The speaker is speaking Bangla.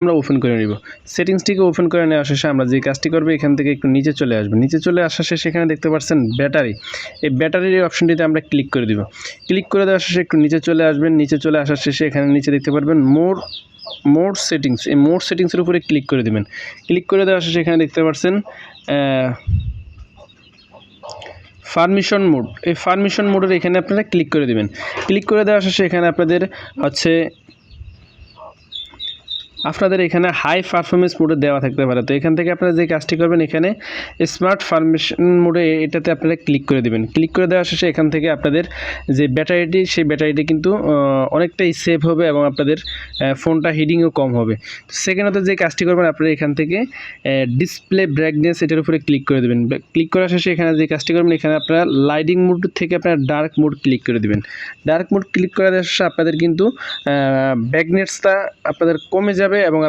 আমরা ওপেন করে নিব। সেটিংসটিকে ওপেন করে নেওয়া শেষে আমরা যে কাজটি করব এখান থেকে একটু নিচে চলে আসব। নিচে চলে আসার শেষে এখানে দেখতে পাচ্ছেন ব্যাটারি। এই ব্যাটারির এই অপশনটিতে আমরা ক্লিক করে দিব। ক্লিক করে দেওয়ার শেষে একটু নিচে চলে আসবেন। নিচে চলে আসার শেষে এখানে নিচে দেখতে পারবেন মোর সেটিংস। এই মোর সেটিংসের উপরে ক্লিক করে দিবেন। ক্লিক করে দেওয়ার শেষে এখানে দেখতে পাচ্ছেন পারমিশন মোড। এই পারমিশন মোডের এখানে আপনারা ক্লিক করে দিবেন। ক্লিক করে দেওয়ার শেষে এখানে আপনাদের এখানে হাই পারফরমেন্স মোডে দেওয়া থাকতে পারে। তো এখান থেকে আপনারা যে কাজটি করবেন এখানে স্মার্ট পারমিশন মোডে এটাতে আপনারা ক্লিক করে দিবেন। ক্লিক করে দেওয়ার শেষে এখান থেকে আপনাদের যে ব্যাটারিটি সেই ব্যাটারিটি কিন্তু অনেকটাই সেভ হবে এবং আপনাদের ফোনটা হিটিংও কম হবে। সেকেন্ডত যে কাজটি করবেন আপনারা এখান থেকে ডিসপ্লে ব্রাইটনেস এটার উপরে ক্লিক করে দেবেন। ক্লিক করার শেষে এখানে যে কাজটি করবেন এখানে আপনারা লাইটিং মোড থেকে আপনারা ডার্ক মোড ক্লিক করে দেবেন। ডার্ক মোড ক্লিক করে দেওয়ার শেষে আপনাদের কিন্তু ব্রাইটনেসটা আপনাদের কমে যাবে এবং